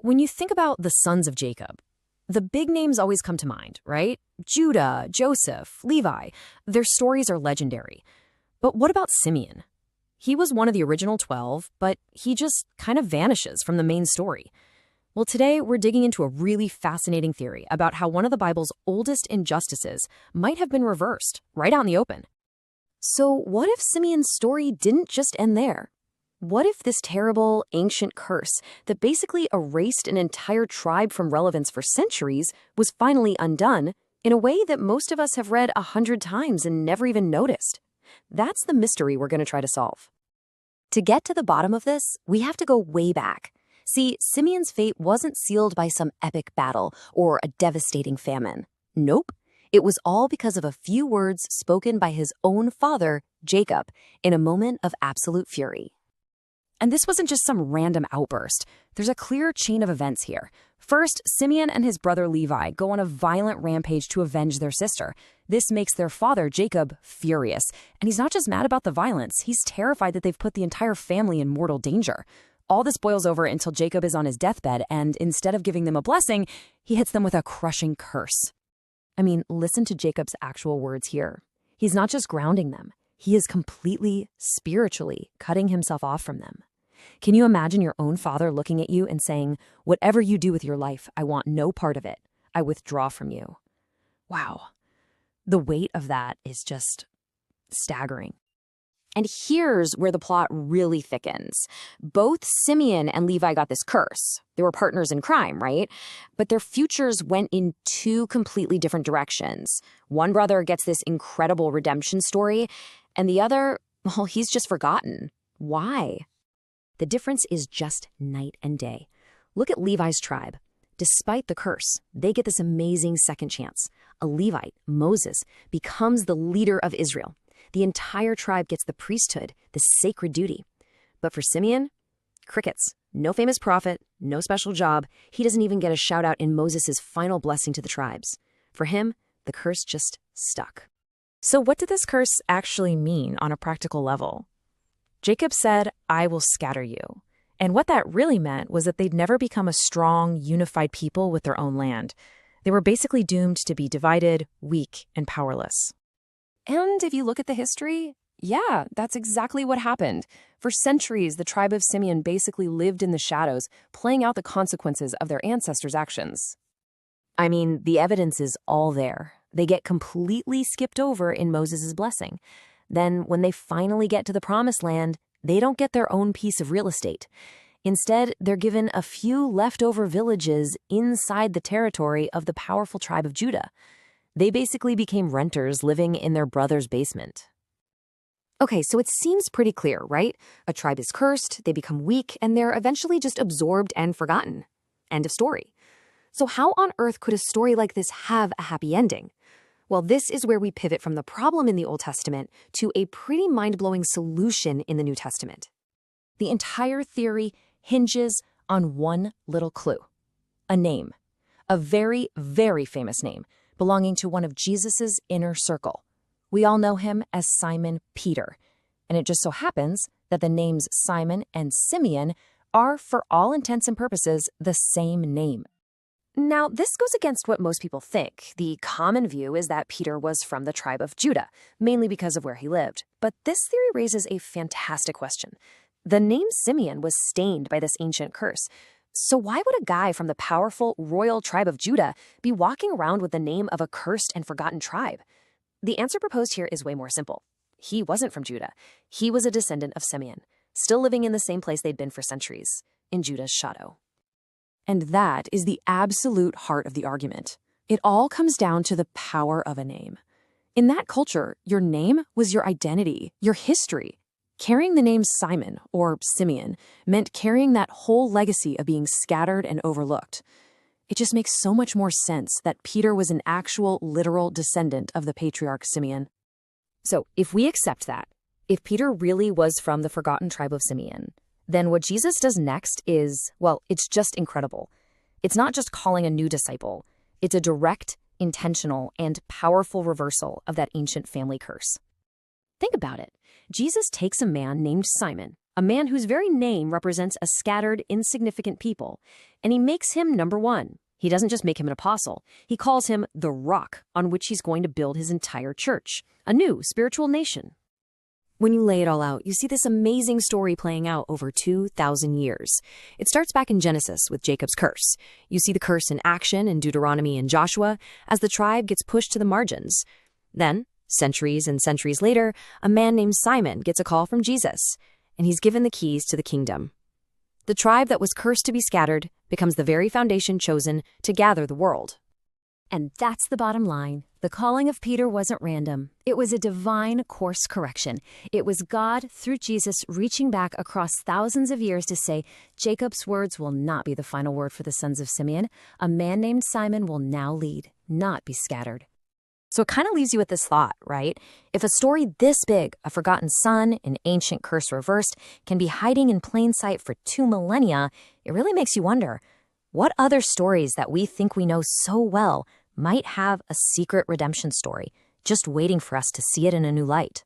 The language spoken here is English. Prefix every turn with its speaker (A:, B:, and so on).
A: When you think about the sons of Jacob, the big names always come to mind, right? Judah, Joseph, Levi. Their stories are legendary. But what about Simeon? He was one of the original 12, but he just kind of vanishes from the main story. Well, today we're digging into a really fascinating theory about how one of the Bible's oldest injustices might have been reversed, right out in the open. So what if Simeon's story didn't just end there? What if this terrible, ancient curse that basically erased an entire tribe from relevance for centuries was finally undone in a way that most of us have read 100 times and never even noticed? That's the mystery we're going to try to solve. To get to the bottom of this, we have to go way back. See, Simeon's fate wasn't sealed by some epic battle or a devastating famine. Nope. It was all because of a few words spoken by his own father, Jacob, in a moment of absolute fury. And this wasn't just some random outburst. There's a clear chain of events here. First, Simeon and his brother Levi go on a violent rampage to avenge their sister. This makes their father, Jacob, furious. And he's not just mad about the violence, he's terrified that they've put the entire family in mortal danger. All this boils over until Jacob is on his deathbed, and instead of giving them a blessing, he hits them with a crushing curse. I mean, listen to Jacob's actual words here. He's not just grounding them. He is completely, spiritually cutting himself off from them. Can you imagine your own father looking at you and saying, "Whatever you do with your life, I want no part of it. I withdraw from you"? Wow. The weight of that is just staggering. And here's where the plot really thickens. Both Simeon and Levi got this curse. They were partners in crime, right? But their futures went in two completely different directions. One brother gets this incredible redemption story, and the other, well, he's just forgotten. Why? The difference is just night and day. Look at Levi's tribe. Despite the curse, they get this amazing second chance. A Levite, Moses, becomes the leader of Israel. The entire tribe gets the priesthood, the sacred duty. But for Simeon, crickets. No famous prophet, no special job. He doesn't even get a shout out in Moses' final blessing to the tribes. For him, the curse just stuck. So what did this curse actually mean on a practical level? Jacob said, "I will scatter you." And what that really meant was that they'd never become a strong, unified people with their own land. They were basically doomed to be divided, weak, and powerless. And if you look at the history, yeah, that's exactly what happened. For centuries, the tribe of Simeon basically lived in the shadows, playing out the consequences of their ancestors' actions. I mean, the evidence is all there. They get completely skipped over in Moses' blessing. Then, when they finally get to the promised land, they don't get their own piece of real estate. Instead, they're given a few leftover villages inside the territory of the powerful tribe of Judah. They basically became renters living in their brother's basement. Okay, so it seems pretty clear, right? A tribe is cursed, they become weak, and they're eventually just absorbed and forgotten. End of story. So how on earth could a story like this have a happy ending? Well, this is where we pivot from the problem in the Old Testament to a pretty mind-blowing solution in the New Testament. The entire theory hinges on one little clue. A name. A very, very famous name belonging to one of Jesus's inner circle. We all know him as Simon Peter. And it just so happens that the names Simon and Simeon are, for all intents and purposes, the same name. Now, this goes against what most people think. The common view is that Peter was from the tribe of Judah, mainly because of where he lived. But this theory raises a fantastic question. The name Simeon was stained by this ancient curse. So why would a guy from the powerful royal tribe of Judah be walking around with the name of a cursed and forgotten tribe? The answer proposed here is way more simple. He wasn't from Judah. He was a descendant of Simeon, still living in the same place they'd been for centuries, in Judah's shadow. And that is the absolute heart of the argument. It all comes down to the power of a name. In that culture, your name was your identity, your history. Carrying the name Simon, or Simeon, meant carrying that whole legacy of being scattered and overlooked. It just makes so much more sense that Peter was an actual, literal descendant of the patriarch Simeon. So, if we accept that, if Peter really was from the forgotten tribe of Simeon, then what Jesus does next is, well, it's just incredible. It's not just calling a new disciple. It's a direct, intentional, and powerful reversal of that ancient family curse. Think about it. Jesus takes a man named Simon, a man whose very name represents a scattered, insignificant people, and he makes him number one. He doesn't just make him an apostle. He calls him the rock on which he's going to build his entire church, a new spiritual nation. When you lay it all out, you see this amazing story playing out over 2,000 years. It starts back in Genesis with Jacob's curse. You see the curse in action in Deuteronomy and Joshua as the tribe gets pushed to the margins. Then, centuries and centuries later, a man named Simon gets a call from Jesus, and he's given the keys to the kingdom. The tribe that was cursed to be scattered becomes the very foundation chosen to gather the world. And that's the bottom line. The calling of Peter wasn't random. It was a divine course correction. It was God, through Jesus, reaching back across thousands of years to say, Jacob's words will not be the final word for the sons of Simeon. A man named Simon will now lead, not be scattered. So it kind of leaves you with this thought, right? If a story this big, a forgotten son, an ancient curse reversed, can be hiding in plain sight for 2 millennia, it really makes you wonder, what other stories that we think we know so well might have a secret redemption story, just waiting for us to see it in a new light?